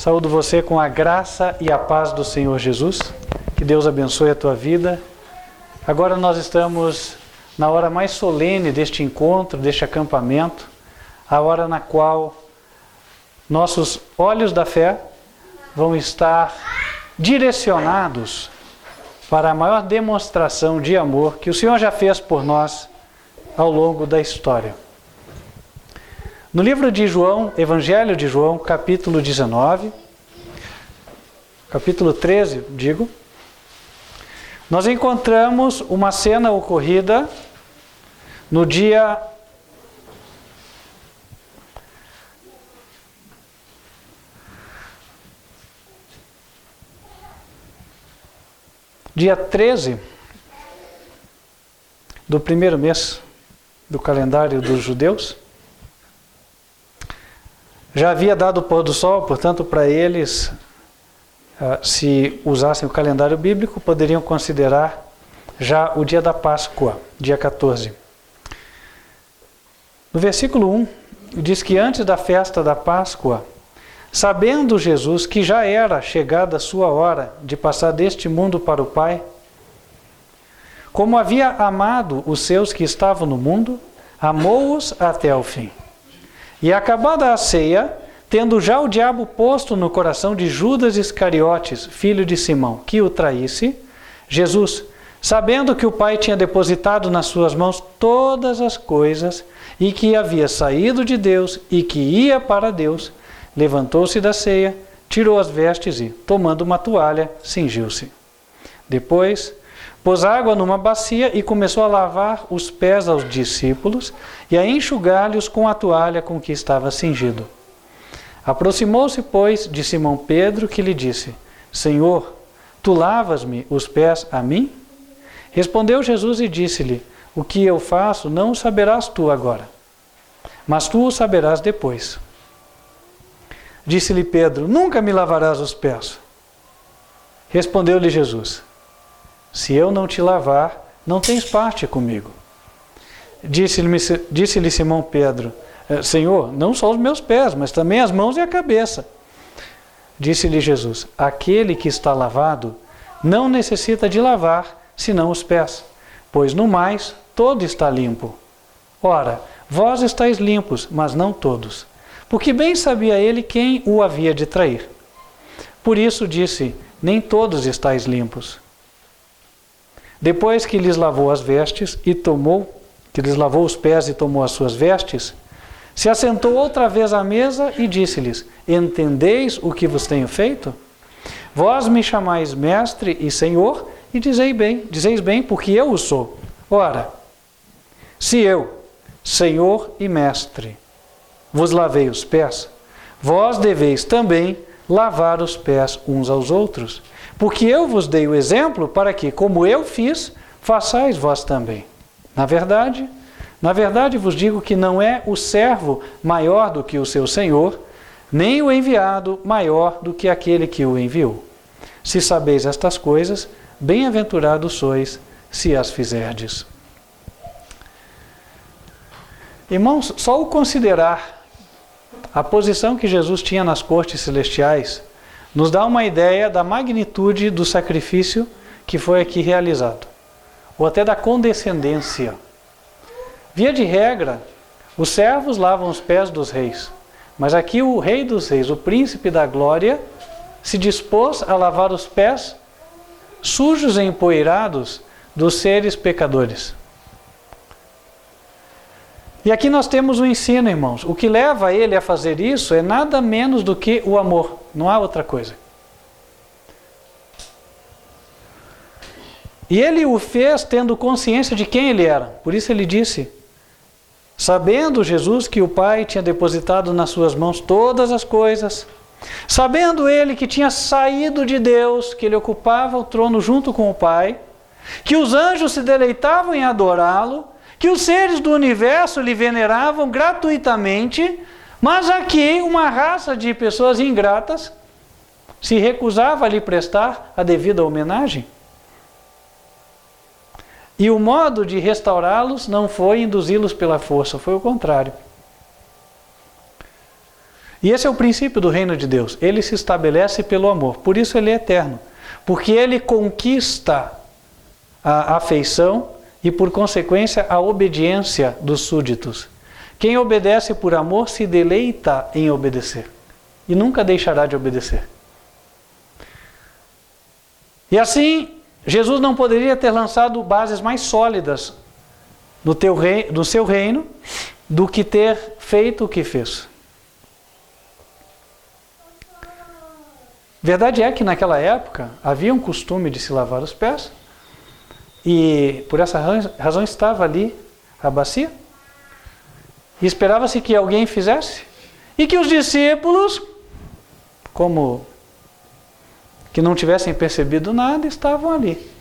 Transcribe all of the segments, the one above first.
Saúdo você com a graça e a paz do Senhor Jesus. Que Deus abençoe a tua vida. Agora nós estamos na hora mais solene deste encontro, deste acampamento, a hora na qual nossos olhos da fé vão estar direcionados para a maior demonstração de amor que o Senhor já fez por nós ao longo da história. No livro de João, Evangelho de João, capítulo 19, capítulo 13, nós encontramos uma cena ocorrida no dia 13 do primeiro mês do calendário dos judeus. Já havia dado o pôr do sol, portanto, para eles, se usassem o calendário bíblico, poderiam considerar já o dia da Páscoa, dia 14. No versículo 1, diz que antes da festa da Páscoa, sabendo Jesus que já era chegada a sua hora de passar deste mundo para o Pai, como havia amado os seus que estavam no mundo, amou-os até o fim. E acabada a ceia, tendo já o diabo posto no coração de Judas Iscariotes, filho de Simão, que o traísse, Jesus, sabendo que o Pai tinha depositado nas suas mãos todas as coisas, e que havia saído de Deus e que ia para Deus, levantou-se da ceia, tirou as vestes e, tomando uma toalha, cingiu-se. Depois, pôs água numa bacia e começou a lavar os pés aos discípulos e a enxugar-lhes com a toalha com que estava cingido. Aproximou-se, pois, de Simão Pedro, que lhe disse: Senhor, tu lavas-me os pés a mim? Respondeu Jesus e disse-lhe: O que eu faço não o saberás tu agora, mas tu o saberás depois. Disse-lhe Pedro: Nunca me lavarás os pés. Respondeu-lhe Jesus: Se eu não te lavar, não tens parte comigo. Disse-lhe Simão Pedro: Senhor, não só os meus pés, mas também as mãos e a cabeça. Disse-lhe Jesus: Aquele que está lavado não necessita de lavar, senão os pés, pois no mais todo está limpo. Ora, vós estáis limpos, mas não todos, porque bem sabia ele quem o havia de trair. Por isso disse: Nem todos estáis limpos. Depois que lhes lavou as vestes que lhes lavou os pés e tomou as suas vestes, se assentou outra vez à mesa e disse-lhes: Entendeis o que vos tenho feito? Vós me chamais mestre e senhor, e dizeis bem, porque eu o sou. Ora, se eu, senhor e mestre, vos lavei os pés, vós deveis também lavar os pés uns aos outros, porque eu vos dei o exemplo para que, como eu fiz, façais vós também. Na verdade vos digo que não é o servo maior do que o seu senhor, nem o enviado maior do que aquele que o enviou. Se sabeis estas coisas, bem-aventurados sois, se as fizerdes. Irmãos, só o considerar a posição que Jesus tinha nas cortes celestiais nos dá uma ideia da magnitude do sacrifício que foi aqui realizado, ou até da condescendência. Via de regra, os servos lavam os pés dos reis, mas aqui o rei dos reis, o príncipe da glória, se dispôs a lavar os pés sujos e empoeirados dos seres pecadores. E aqui nós temos um ensino, irmãos. O que leva ele a fazer isso é nada menos do que o amor. Não há outra coisa. E ele o fez tendo consciência de quem ele era. Por isso ele disse, sabendo Jesus que o Pai tinha depositado nas suas mãos todas as coisas, sabendo ele que tinha saído de Deus, que ele ocupava o trono junto com o Pai, que os anjos se deleitavam em adorá-lo, que os seres do universo lhe veneravam gratuitamente, mas aqui uma raça de pessoas ingratas se recusava a lhe prestar a devida homenagem. E o modo de restaurá-los não foi induzi-los pela força, foi o contrário. E esse é o princípio do reino de Deus. Ele se estabelece pelo amor. Por isso ele é eterno. Porque ele conquista a afeição e, por consequência, a obediência dos súditos. Quem obedece por amor se deleita em obedecer. E nunca deixará de obedecer. E assim, Jesus não poderia ter lançado bases mais sólidas no seu reino do que ter feito o que fez. Verdade é que naquela época havia um costume de se lavar os pés e por essa razão estava ali a bacia e esperava-se que alguém fizesse e que os discípulos, como que não tivessem percebido nada, estavam ali.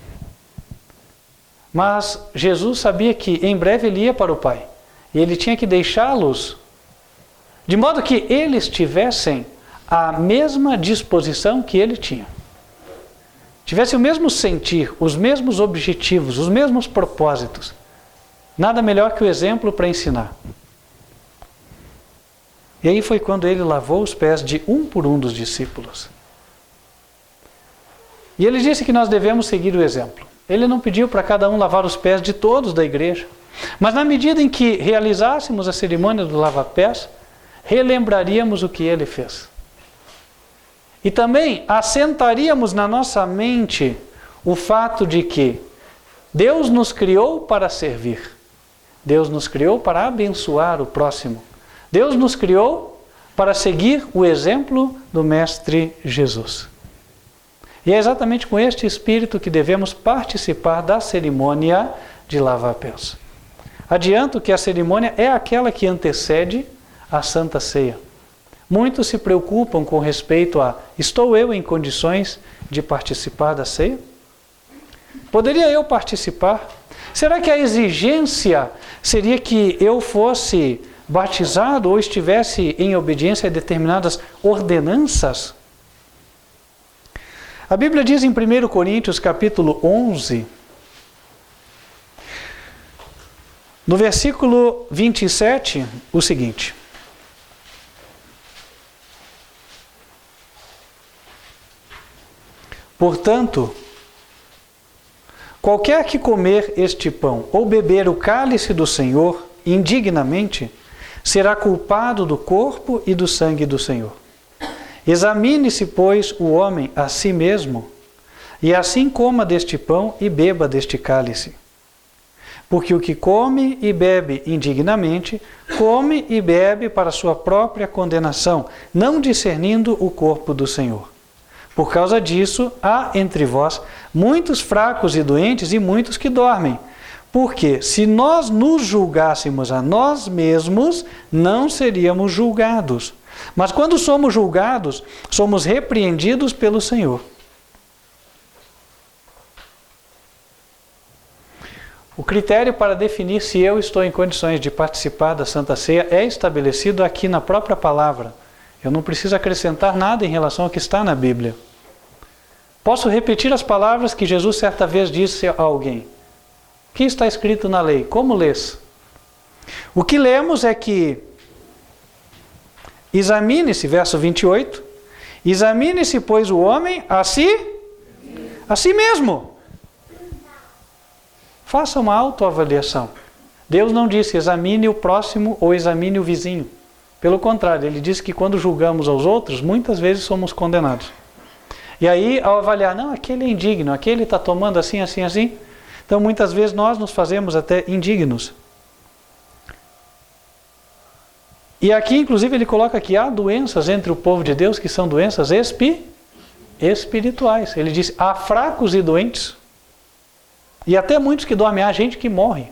Mas Jesus sabia que em breve ele ia para o Pai e ele tinha que deixá-los de modo que eles tivessem a mesma disposição que ele tinha. Tivesse o mesmo sentir, os mesmos objetivos, os mesmos propósitos. Nada melhor que o exemplo para ensinar. E aí foi quando ele lavou os pés de um por um dos discípulos. E ele disse que nós devemos seguir o exemplo. Ele não pediu para cada um lavar os pés de todos da igreja. Mas na medida em que realizássemos a cerimônia do lava-pés, relembraríamos o que ele fez. E também assentaríamos na nossa mente o fato de que Deus nos criou para servir. Deus nos criou para abençoar o próximo. Deus nos criou para seguir o exemplo do Mestre Jesus. E é exatamente com este espírito que devemos participar da cerimônia de lavar-pés. Adianto que a cerimônia é aquela que antecede a Santa Ceia. Muitos se preocupam com respeito a: estou eu em condições de participar da ceia? Poderia eu participar? Será que a exigência seria que eu fosse batizado ou estivesse em obediência a determinadas ordenanças? A Bíblia diz em 1 Coríntios capítulo 11, no versículo 27, o seguinte: portanto, qualquer que comer este pão ou beber o cálice do Senhor indignamente, será culpado do corpo e do sangue do Senhor. Examine-se, pois, o homem a si mesmo, e assim coma deste pão e beba deste cálice. Porque o que come e bebe indignamente, come e bebe para sua própria condenação, não discernindo o corpo do Senhor. Por causa disso, há entre vós muitos fracos e doentes e muitos que dormem. Porque se nós nos julgássemos a nós mesmos, não seríamos julgados. Mas quando somos julgados, somos repreendidos pelo Senhor. O critério para definir se eu estou em condições de participar da Santa Ceia é estabelecido aqui na própria palavra. Eu não preciso acrescentar nada em relação ao que está na Bíblia. Posso repetir as palavras que Jesus certa vez disse a alguém. O que está escrito na lei? Como lês? O que lemos é que examine-se, verso 28, examine-se, pois, o homem a si mesmo. Faça uma autoavaliação. Deus não disse examine o próximo ou examine o vizinho. Pelo contrário, ele disse que quando julgamos aos outros, muitas vezes somos condenados. E aí, ao avaliar, não, aquele é indigno, aquele está tomando assim, assim, assim. Então, muitas vezes nós nos fazemos até indignos. E aqui, inclusive, ele coloca que há doenças entre o povo de Deus que são doenças espirituais. Ele diz, há fracos e doentes. E até muitos que dormem, há gente que morre.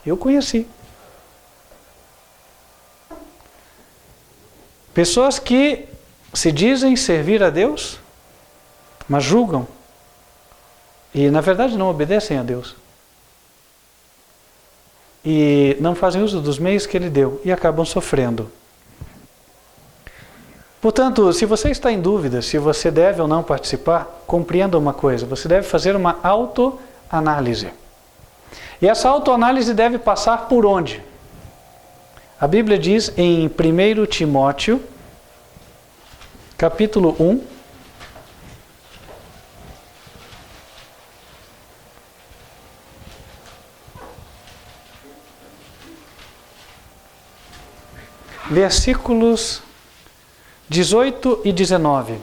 Eu conheci. Pessoas que se dizem servir a Deus, mas julgam. E, na verdade, não obedecem a Deus. E não fazem uso dos meios que Ele deu e acabam sofrendo. Portanto, se você está em dúvida se você deve ou não participar, compreenda uma coisa, você deve fazer uma autoanálise. E essa autoanálise deve passar por onde? A Bíblia diz em 1 Timóteo, capítulo 1. Versículos 18 e 19.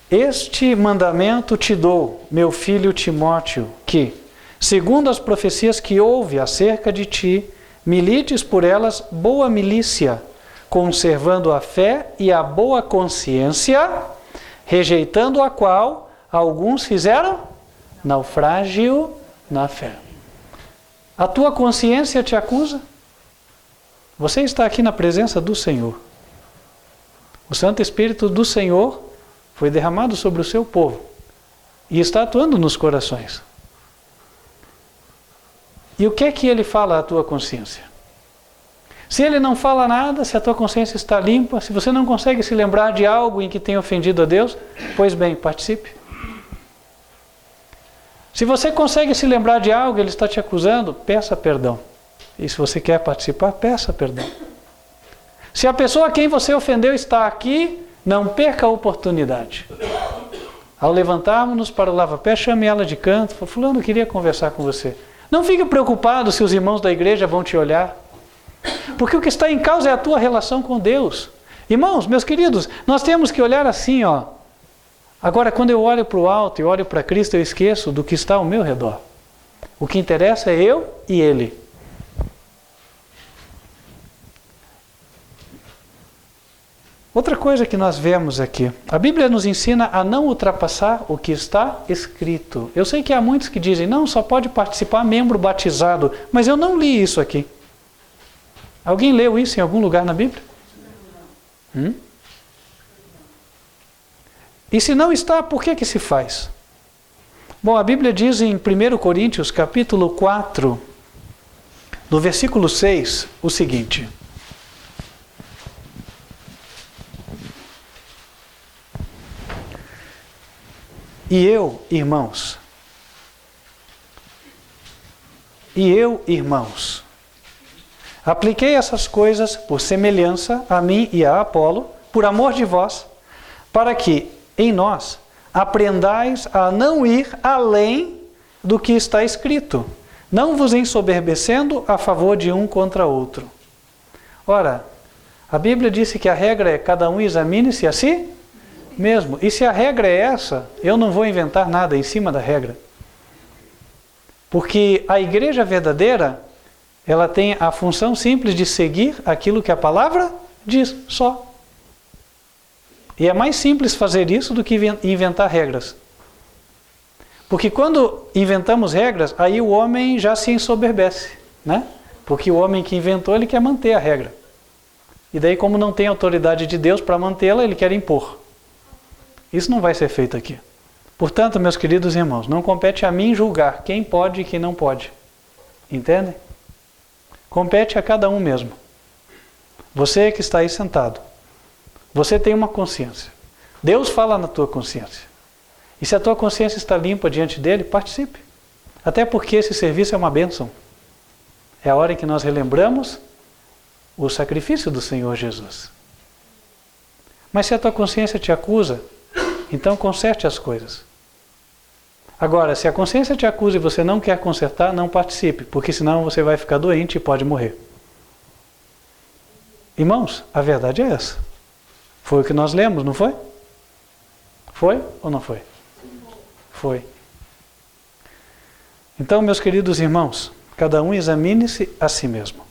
Este mandamento te dou, meu filho Timóteo, que, segundo as profecias que houve acerca de ti, milites por elas boa milícia, conservando a fé e a boa consciência, rejeitando a qual alguns fizeram naufrágio na fé. A tua consciência te acusa? Você está aqui na presença do Senhor. O Santo Espírito do Senhor foi derramado sobre o seu povo e está atuando nos corações. E o que é que ele fala à tua consciência? Se ele não fala nada, se a tua consciência está limpa, se você não consegue se lembrar de algo em que tenha ofendido a Deus, pois bem, participe. Se você consegue se lembrar de algo, ele está te acusando, peça perdão. E se você quer participar, peça perdão. Se a pessoa a quem você ofendeu está aqui, não perca a oportunidade. Ao levantarmos-nos para o lava-pé, chame ela de canto. Fulano, eu queria conversar com você. Não fique preocupado se os irmãos da igreja vão te olhar. Porque o que está em causa é a tua relação com Deus. Irmãos, meus queridos, nós temos que olhar assim, ó. Agora, quando eu olho para o alto e olho para Cristo, eu esqueço do que está ao meu redor. O que interessa é eu e Ele. Outra coisa que nós vemos aqui, a Bíblia nos ensina a não ultrapassar o que está escrito. Eu sei que há muitos que dizem, não, só pode participar membro batizado, mas eu não li isso aqui. Alguém leu isso em algum lugar na Bíblia? E se não está, por que se faz? Bom, a Bíblia diz em 1 Coríntios, capítulo 4, no versículo 6, o seguinte. E eu, irmãos, apliquei essas coisas por semelhança a mim e a Apolo, por amor de vós, para que em nós aprendais a não ir além do que está escrito, não vos ensoberbecendo a favor de um contra outro. Ora, a Bíblia disse que a regra é cada um examine-se a si mesmo. E se a regra é essa, eu não vou inventar nada em cima da regra. Porque a igreja verdadeira, ela tem a função simples de seguir aquilo que a palavra diz, só. E é mais simples fazer isso do que inventar regras. Porque quando inventamos regras, aí o homem já se ensoberbece, né? Porque o homem que inventou, ele quer manter a regra. E daí, como não tem autoridade de Deus para mantê-la, ele quer impor. Isso não vai ser feito aqui. Portanto, meus queridos irmãos, não compete a mim julgar quem pode e quem não pode. Entendem? Compete a cada um mesmo. Você que está aí sentado, você tem uma consciência. Deus fala na tua consciência. E se a tua consciência está limpa diante dele, participe. Até porque esse serviço é uma bênção. É a hora em que nós relembramos o sacrifício do Senhor Jesus. Mas se a tua consciência te acusa, então conserte as coisas. Agora, se a consciência te acusa e você não quer consertar, não participe, porque senão você vai ficar doente e pode morrer. Irmãos, a verdade é essa. Foi o que nós lemos, não foi? Foi ou não foi? Foi. Então, meus queridos irmãos, cada um examine-se a si mesmo.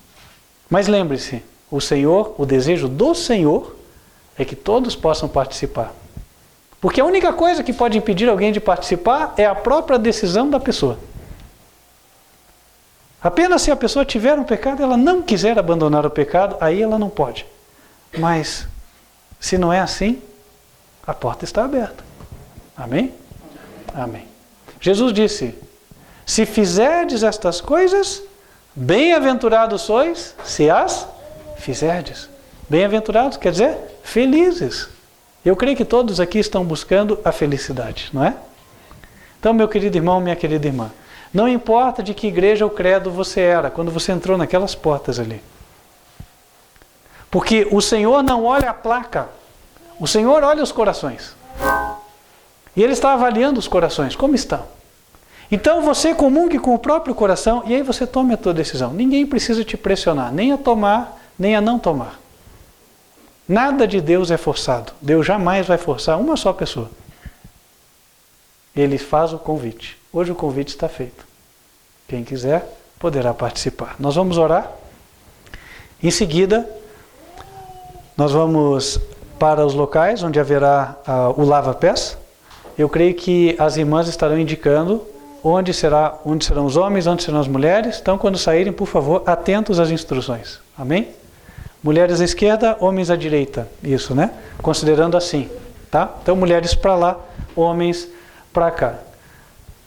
Mas lembre-se, o Senhor, o desejo do Senhor é que todos possam participar. Porque a única coisa que pode impedir alguém de participar é a própria decisão da pessoa. Apenas se a pessoa tiver um pecado, ela não quiser abandonar o pecado, aí ela não pode. Mas, se não é assim, a porta está aberta. Amém? Amém. Jesus disse, se fizerdes estas coisas, bem-aventurados sois, se as fizerdes. Bem-aventurados quer dizer felizes. Eu creio que todos aqui estão buscando a felicidade, não é? Então, meu querido irmão, minha querida irmã, não importa de que igreja ou credo você era, quando você entrou naquelas portas ali. Porque o Senhor não olha a placa, o Senhor olha os corações. E Ele está avaliando os corações, como estão. Então você comungue com o próprio coração e aí você tome a tua decisão. Ninguém precisa te pressionar, nem a tomar, nem a não tomar. Nada de Deus é forçado. Deus jamais vai forçar uma só pessoa. Ele faz o convite. Hoje o convite está feito. Quem quiser poderá participar. Nós vamos orar. Em seguida, nós vamos para os locais onde haverá o lava-pés. Eu creio que as irmãs estarão indicando onde serão os homens, onde serão as mulheres. Então, quando saírem, por favor, atentos às instruções. Amém? Mulheres à esquerda, homens à direita. Isso, né? Considerando assim, tá? Então, mulheres para lá, homens para cá.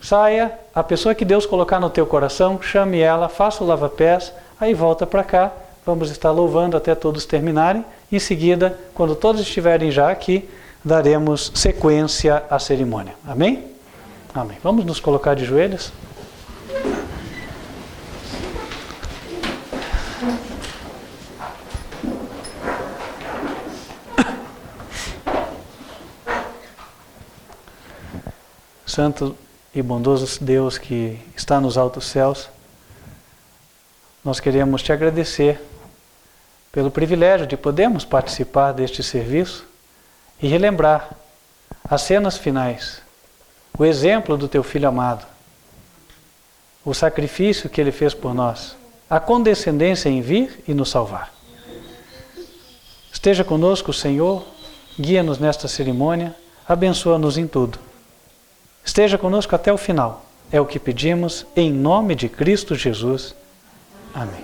Saia, a pessoa que Deus colocar no teu coração, chame ela, faça o lava-pés, aí volta para cá. Vamos estar louvando até todos terminarem. Em seguida, quando todos estiverem já aqui, daremos sequência à cerimônia. Amém? Amém. Vamos nos colocar de joelhos? Santo e bondoso Deus que está nos altos céus, nós queremos te agradecer pelo privilégio de podermos participar deste serviço e relembrar as cenas finais, o exemplo do teu Filho amado, o sacrifício que Ele fez por nós, a condescendência em vir e nos salvar. Esteja conosco, Senhor, guia-nos nesta cerimônia, abençoa-nos em tudo. Esteja conosco até o final. É o que pedimos em nome de Cristo Jesus. Amém.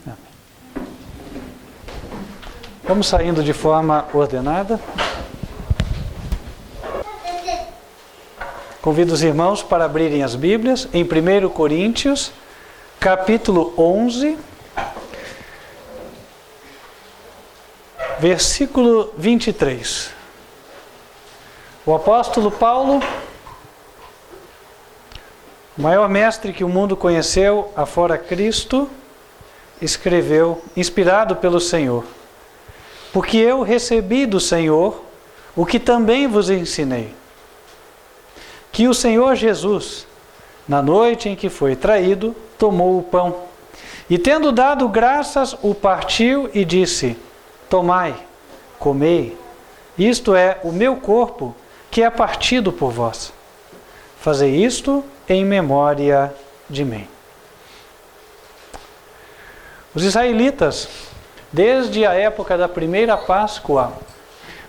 Amém. Vamos saindo de forma ordenada. Convido os irmãos para abrirem as Bíblias em 1 Coríntios, capítulo 11, versículo 23. O apóstolo Paulo, o maior mestre que o mundo conheceu afora Cristo, escreveu, inspirado pelo Senhor: porque eu recebi do Senhor o que também vos ensinei, que o Senhor Jesus, na noite em que foi traído, tomou o pão, e tendo dado graças, o partiu e disse: tomai, comei, isto é o meu corpo, que é partido por vós. Fazei isto em memória de mim. Os israelitas, desde a época da primeira Páscoa,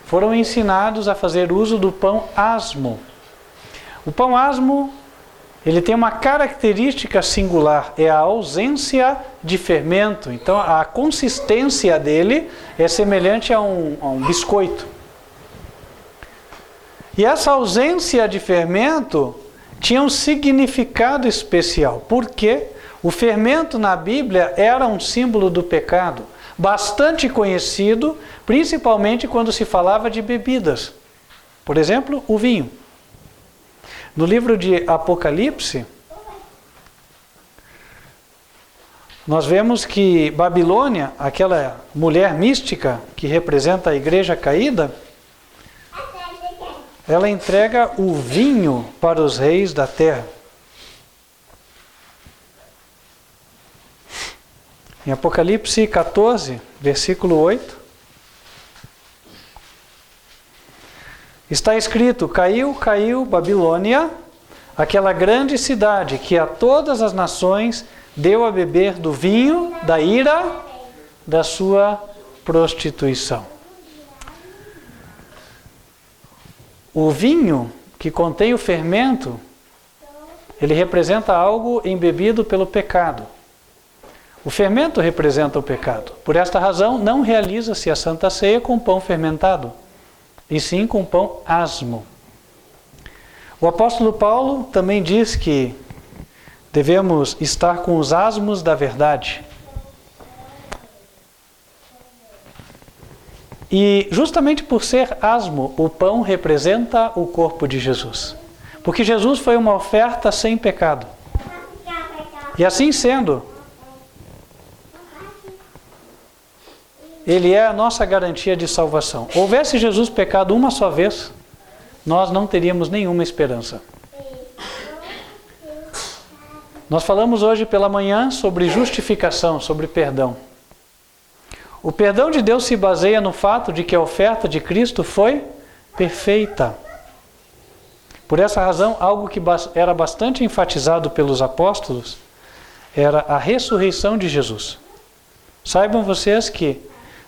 foram ensinados a fazer uso do pão asmo. O pão asmo, ele tem uma característica singular, é a ausência de fermento. Então, a consistência dele é semelhante a um biscoito. E essa ausência de fermento tinha um significado especial, porque o fermento na Bíblia era um símbolo do pecado, bastante conhecido, principalmente quando se falava de bebidas. Por exemplo, o vinho. No livro de Apocalipse, nós vemos que Babilônia, aquela mulher mística que representa a igreja caída, ela entrega o vinho para os reis da terra. Em Apocalipse 14, versículo 8, está escrito: caiu, caiu Babilônia, aquela grande cidade que a todas as nações deu a beber do vinho da ira da sua prostituição. O vinho que contém o fermento, ele representa algo embebido pelo pecado. O fermento representa o pecado. Por esta razão, não realiza-se a Santa Ceia com pão fermentado, e sim com pão asmo. O apóstolo Paulo também diz que devemos estar com os asmos da verdade. E justamente por ser asmo, o pão representa o corpo de Jesus. Porque Jesus foi uma oferta sem pecado. E assim sendo, Ele é a nossa garantia de salvação. Houvesse Jesus pecado uma só vez, nós não teríamos nenhuma esperança. Nós falamos hoje pela manhã sobre justificação, sobre perdão. O perdão de Deus se baseia no fato de que a oferta de Cristo foi perfeita. Por essa razão, algo que era bastante enfatizado pelos apóstolos era a ressurreição de Jesus. Saibam vocês que,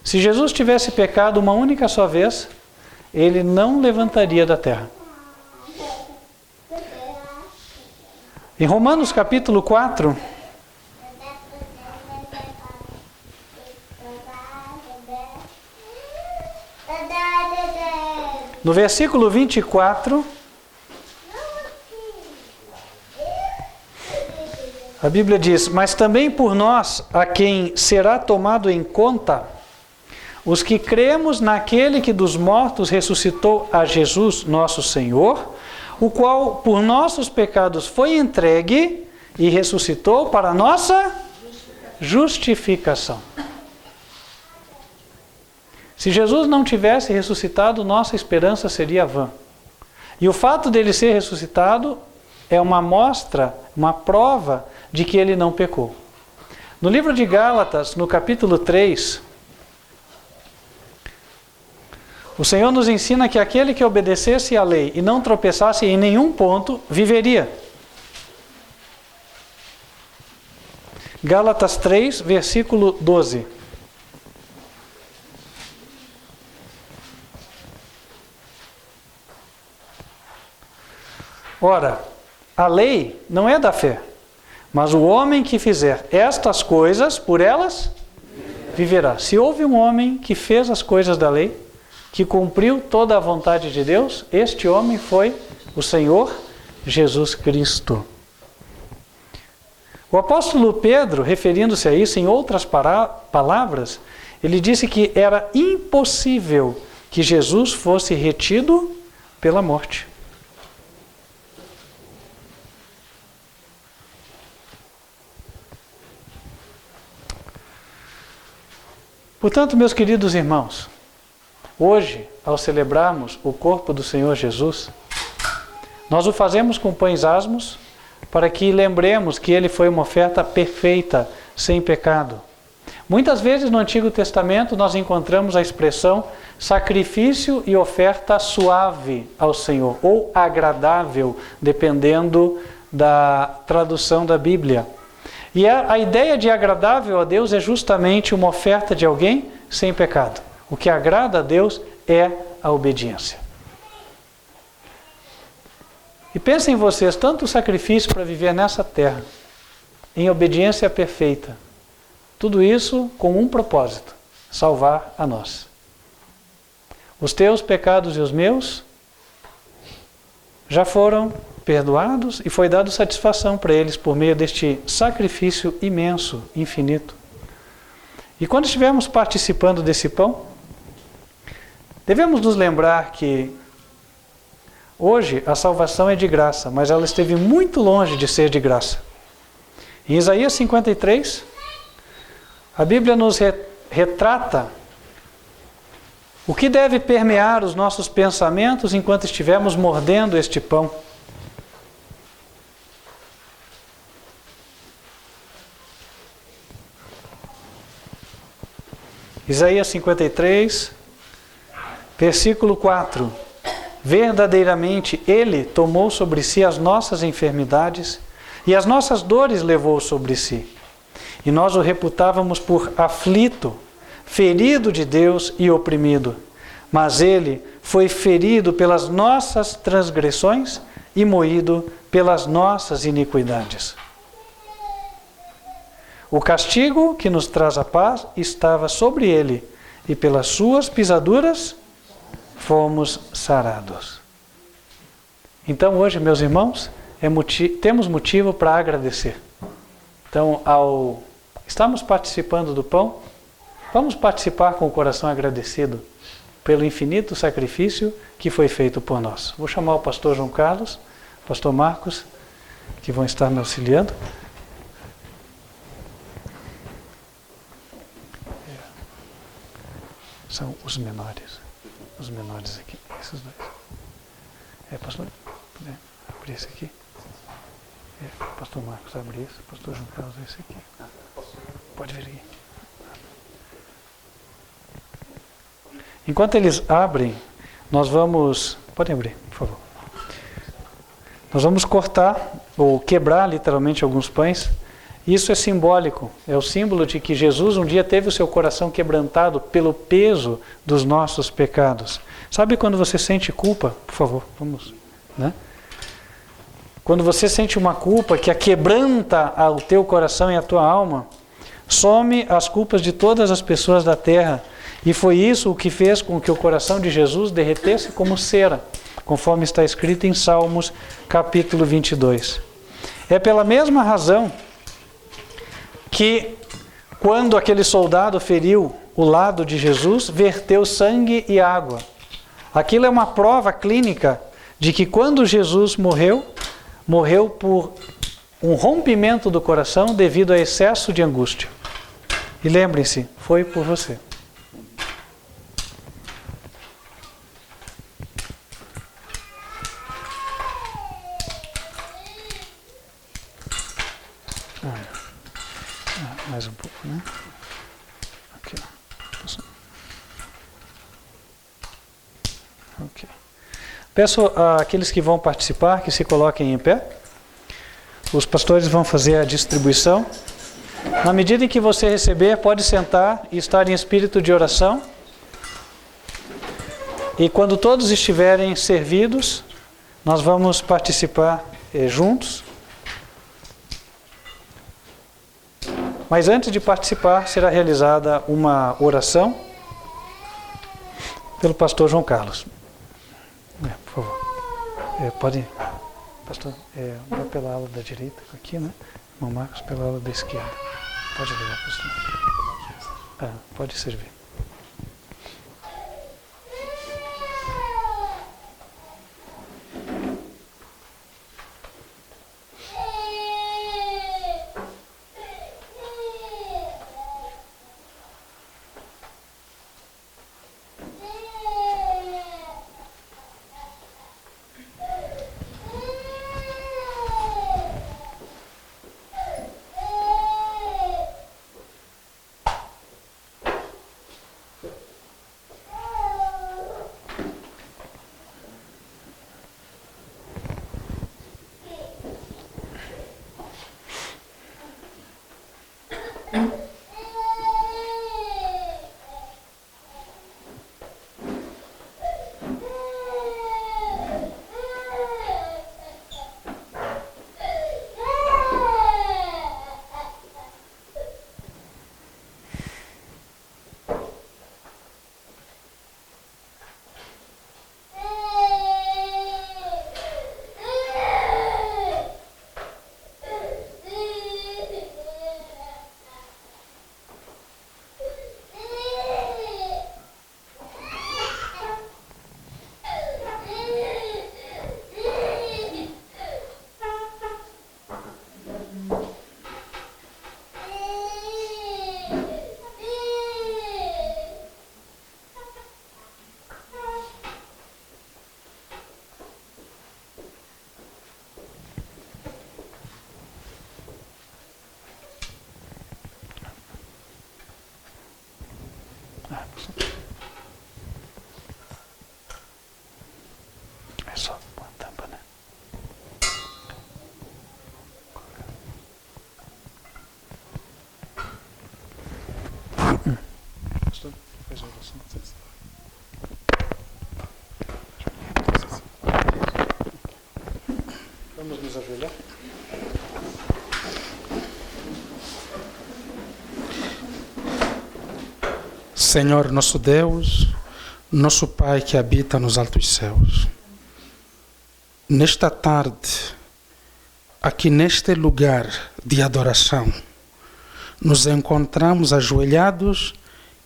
se Jesus tivesse pecado uma única só vez, ele não levantaria da terra. Em Romanos capítulo 4, no versículo 24, a Bíblia diz: mas também por nós, a quem será tomado em conta, os que cremos naquele que dos mortos ressuscitou a Jesus, nosso Senhor, o qual por nossos pecados foi entregue e ressuscitou para a nossa justificação. Se Jesus não tivesse ressuscitado, nossa esperança seria vã. E o fato dele ser ressuscitado é uma mostra, uma prova de que ele não pecou. No livro de Gálatas, no capítulo 3, o Senhor nos ensina que aquele que obedecesse à lei e não tropeçasse em nenhum ponto, viveria. Gálatas 3, versículo 12. Ora, a lei não é da fé, mas o homem que fizer estas coisas, por elas, viverá. Se houve um homem que fez as coisas da lei, que cumpriu toda a vontade de Deus, este homem foi o Senhor Jesus Cristo. O apóstolo Pedro, referindo-se a isso em outras palavras, ele disse que era impossível que Jesus fosse retido pela morte. Portanto, meus queridos irmãos, hoje, ao celebrarmos o corpo do Senhor Jesus, nós o fazemos com pães asmos para que lembremos que ele foi uma oferta perfeita, sem pecado. Muitas vezes no Antigo Testamento nós encontramos a expressão sacrifício e oferta suave ao Senhor, ou agradável, dependendo da tradução da Bíblia. E a ideia de agradável a Deus é justamente uma oferta de alguém sem pecado. O que agrada a Deus é a obediência. E pensem vocês, tanto sacrifício para viver nessa terra, em obediência perfeita, tudo isso com um propósito: salvar a nós. Os teus pecados e os meus já foram perdoados e foi dado satisfação para eles por meio deste sacrifício imenso, infinito. E quando estivermos participando desse pão, devemos nos lembrar que hoje a salvação é de graça, mas ela esteve muito longe de ser de graça. Em Isaías 53, a Bíblia nos retrata o que deve permear os nossos pensamentos enquanto estivermos mordendo este pão. Isaías 53, versículo 4. Verdadeiramente Ele tomou sobre si as nossas enfermidades e as nossas dores levou sobre si. E nós o reputávamos por aflito, ferido de Deus e oprimido. Mas Ele foi ferido pelas nossas transgressões e moído pelas nossas iniquidades. O castigo que nos traz a paz estava sobre ele, e pelas suas pisaduras fomos sarados. Então hoje, meus irmãos, temos motivo para agradecer. Então, ao estarmos participando do pão, vamos participar com o coração agradecido pelo infinito sacrifício que foi feito por nós. Vou chamar o pastor João Carlos, o pastor Marcos, que vão estar me auxiliando. São os menores. Os menores aqui, esses dois. Pastor, puder abrir esse aqui? Pastor Marcos, abre esse. Pastor João Carlos, esse aqui. Pode vir aqui. Enquanto eles abrem, nós vamos... Podem abrir, por favor. Nós vamos cortar, ou quebrar literalmente alguns pães. Isso é simbólico, é o símbolo de que Jesus um dia teve o seu coração quebrantado pelo peso dos nossos pecados. Sabe quando você sente culpa? Por favor, vamos, né? Quando você sente uma culpa que a quebranta o teu coração e a tua alma, some as culpas de todas as pessoas da terra. E foi isso o que fez com que o coração de Jesus derretesse como cera, conforme está escrito em Salmos capítulo 22. É pela mesma razão que quando aquele soldado feriu o lado de Jesus, verteu sangue e água. Aquilo é uma prova clínica de que quando Jesus morreu, morreu por um rompimento do coração devido a excesso de angústia. E lembrem-se, foi por você. Mais um pouco, né? Aqui, ok. Peço àqueles que vão participar que se coloquem em pé. Os pastores vão fazer a distribuição. Na medida em que você receber, pode sentar e estar em espírito de oração. E quando todos estiverem servidos, nós vamos participar juntos. Mas antes de participar, será realizada uma oração pelo pastor João Carlos. Por favor. Pode, pastor, vai pela ala da direita, aqui, né? Irmão Marcos, pela ala da esquerda. Pode ler, pastor. Pode servir. É só uma tampa, né? Pastor, faz a oração. Vamos nos ajoelhar? Senhor nosso Deus, nosso Pai que habita nos altos céus, nesta tarde, aqui neste lugar de adoração, nos encontramos ajoelhados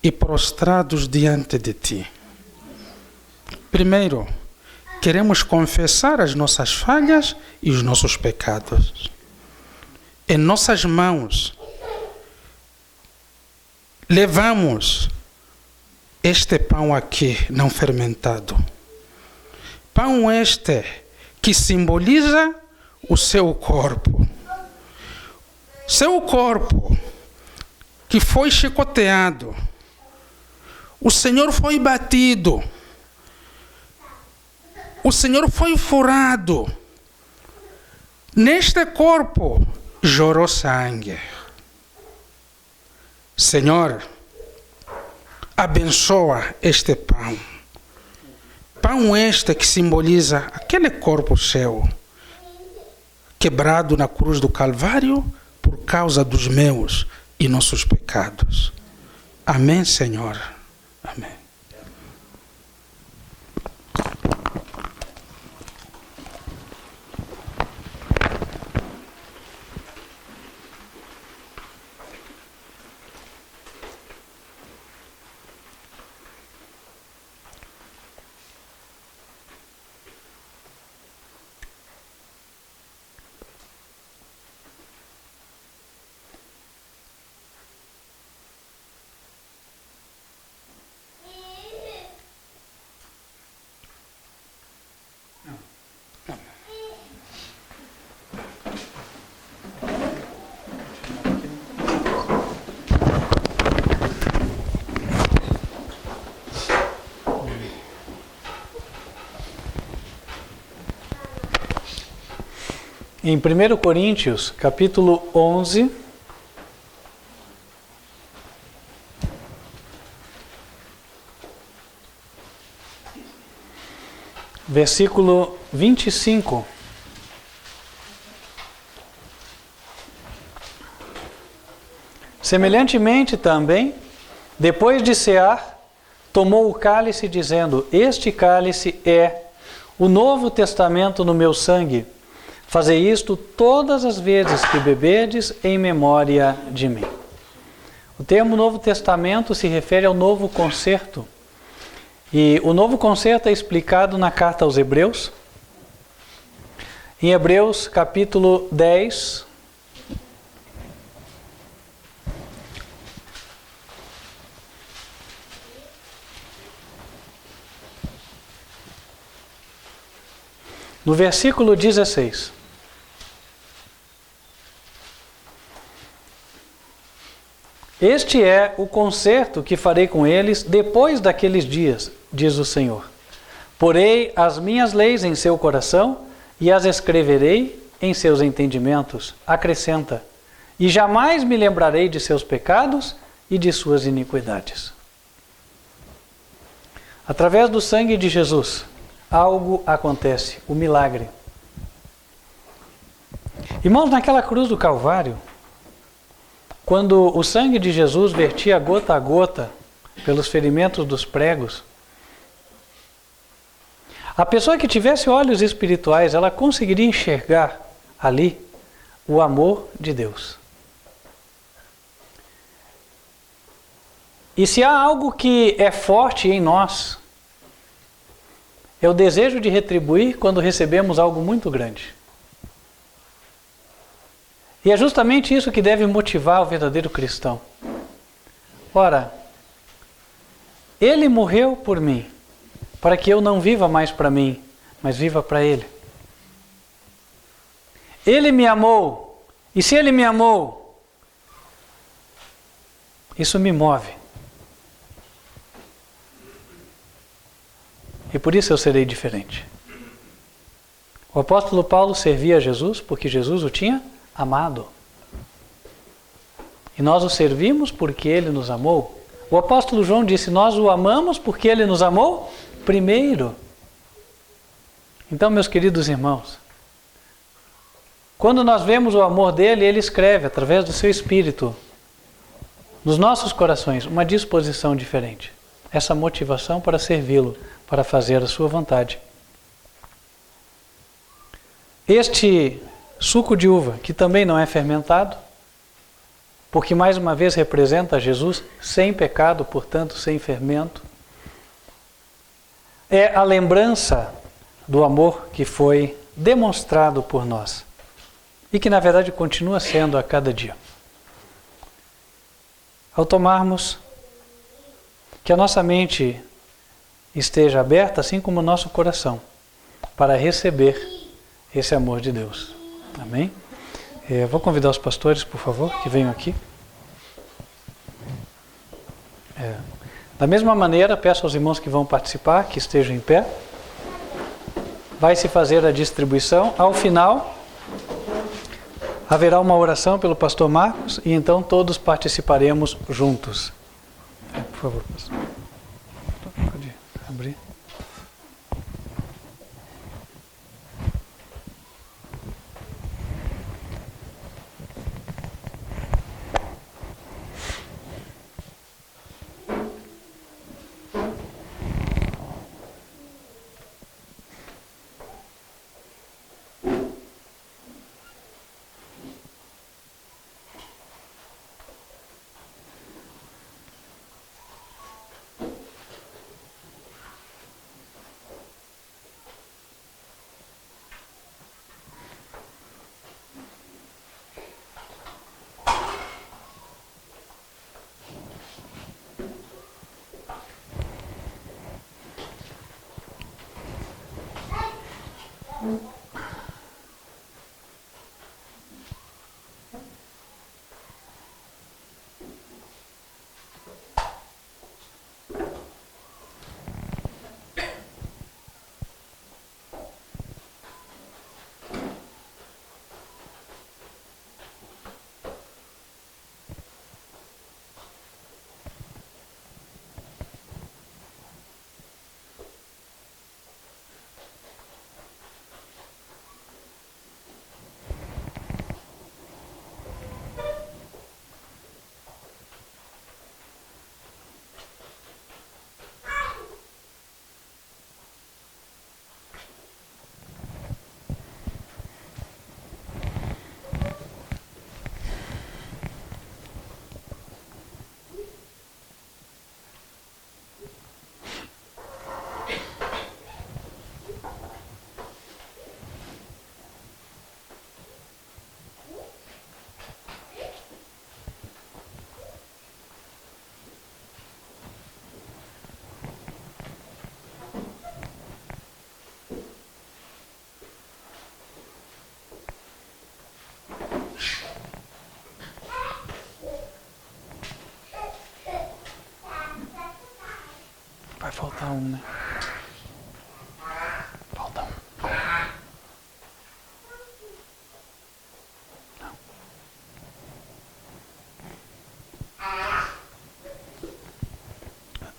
e prostrados diante de Ti. Primeiro, queremos confessar as nossas falhas e os nossos pecados. Em nossas mãos, levamos este pão aqui não fermentado. Pão este que simboliza o seu corpo. Seu corpo que foi chicoteado. O Senhor foi batido. O Senhor foi furado. Neste corpo jorrou sangue. Senhor, abençoa este pão. Pão este que simboliza aquele corpo seu, quebrado na cruz do Calvário por causa dos meus e nossos pecados. Amém, Senhor. Amém. Em 1 Coríntios, capítulo 11, versículo 25. Semelhantemente também, depois de cear, tomou o cálice, dizendo: Este cálice é o novo testamento no meu sangue. Fazei isto todas as vezes que beberdes em memória de mim. O termo Novo Testamento se refere ao novo concerto. E o novo concerto é explicado na carta aos Hebreus. Em Hebreus capítulo 10, no versículo 16. Este é o concerto que farei com eles depois daqueles dias, diz o Senhor. Porei as minhas leis em seu coração e as escreverei em seus entendimentos. Acrescenta: e jamais me lembrarei de seus pecados e de suas iniquidades. Através do sangue de Jesus, algo acontece, o milagre. Irmãos, naquela cruz do Calvário, quando o sangue de Jesus vertia gota a gota pelos ferimentos dos pregos, a pessoa que tivesse olhos espirituais, ela conseguiria enxergar ali o amor de Deus. E se há algo que é forte em nós, é o desejo de retribuir quando recebemos algo muito grande. E é justamente isso que deve motivar o verdadeiro cristão. Ora, Ele morreu por mim, para que eu não viva mais para mim, mas viva para Ele. Ele me amou, e se Ele me amou, isso me move. E por isso eu serei diferente. O apóstolo Paulo servia a Jesus porque Jesus o tinha amado. E nós o servimos porque Ele nos amou. O apóstolo João disse: nós o amamos porque Ele nos amou primeiro. Então, meus queridos irmãos, quando nós vemos o amor dele, Ele escreve através do seu Espírito nos nossos corações uma disposição diferente. Essa motivação para servi-lo, para fazer a sua vontade. Este suco de uva, que também não é fermentado, porque mais uma vez representa Jesus sem pecado, portanto sem fermento, é a lembrança do amor que foi demonstrado por nós e que na verdade continua sendo a cada dia. Ao tomarmos, Que a nossa mente esteja aberta, assim como o nosso coração, para receber esse amor de Deus. Amém? Vou convidar os pastores, por favor, que venham aqui. Da mesma maneira, peço aos irmãos que vão participar, que estejam em pé. Vai se fazer a distribuição. Ao final, haverá uma oração pelo pastor Marcos e então todos participaremos juntos. Por favor, pastor. Pode abrir. Vai faltar um, né? Falta um. Não.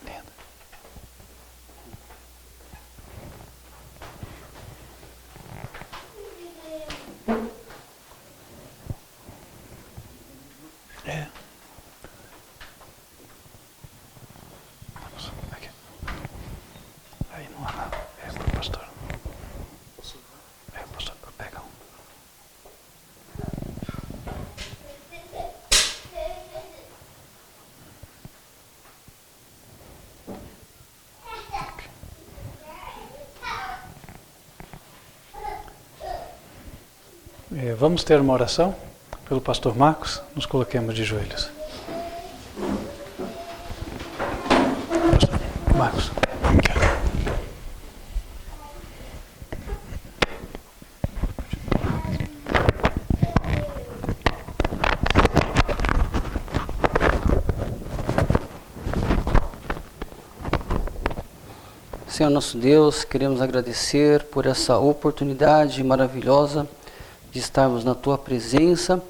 Entendo. Aqui. Aí não há nada. Pro pastor. Pastor, pega um. Vamos ter uma oração pelo pastor Marcos. Nos coloquemos de joelhos. Pastor Marcos. Senhor nosso Deus, queremos agradecer por essa oportunidade maravilhosa de estarmos na Tua presença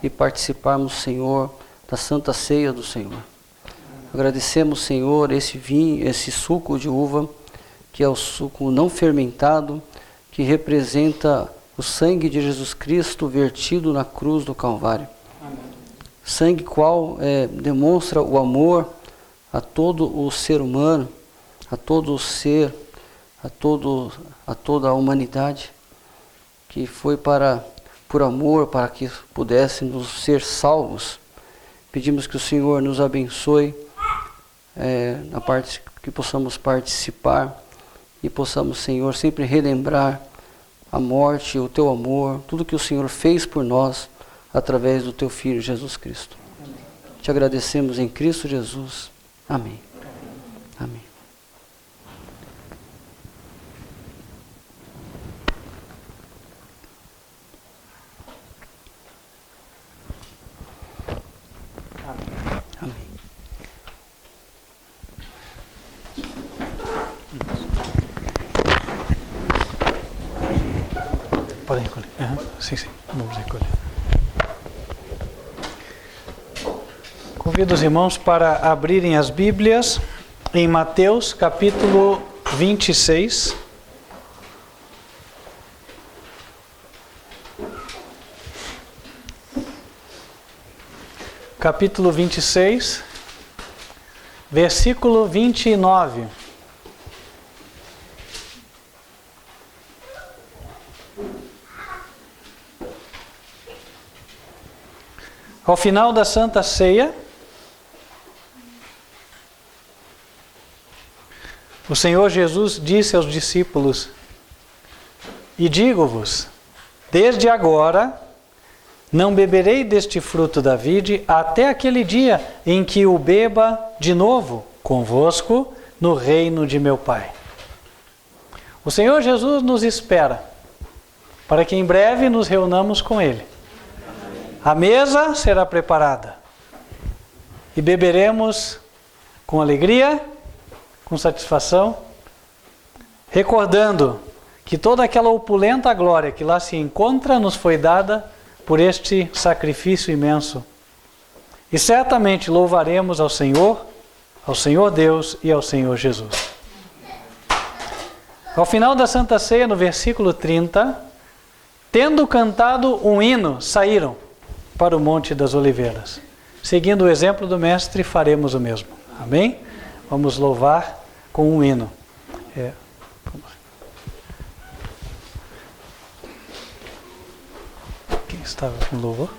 e participarmos, Senhor, da Santa Ceia do Senhor. Agradecemos, Senhor, esse vinho, esse suco de uva, que é o suco não fermentado, que representa o sangue de Jesus Cristo vertido na cruz do Calvário. Amém. Sangue qual demonstra o amor a todo o ser humano, a todo o ser, a toda a humanidade, que foi por amor, para que pudéssemos ser salvos. Pedimos que o Senhor nos abençoe na parte que possamos participar e possamos, Senhor, sempre relembrar a morte, o Teu amor, tudo que o Senhor fez por nós através do Teu Filho Jesus Cristo. Te agradecemos em Cristo Jesus. Amém. podem recolher. Sim, vamos recolher. Convido os irmãos para abrirem as Bíblias em Mateus capítulo 26. Capítulo 26, versículo 29. Ao final da Santa Ceia, o Senhor Jesus disse aos discípulos: E digo-vos, desde agora não beberei deste fruto da vide até aquele dia em que o beba de novo convosco no reino de meu Pai. O Senhor Jesus nos espera para que em breve nos reunamos com Ele. A mesa será preparada e beberemos com alegria, com satisfação, recordando que toda aquela opulenta glória que lá se encontra nos foi dada por este sacrifício imenso. E certamente louvaremos ao Senhor Deus e ao Senhor Jesus. Ao final da Santa Ceia, no versículo 30, tendo cantado um hino, saíram para o Monte das Oliveiras. Seguindo o exemplo do Mestre, faremos o mesmo. Amém? Vamos louvar com um hino. Quem estava com louvor?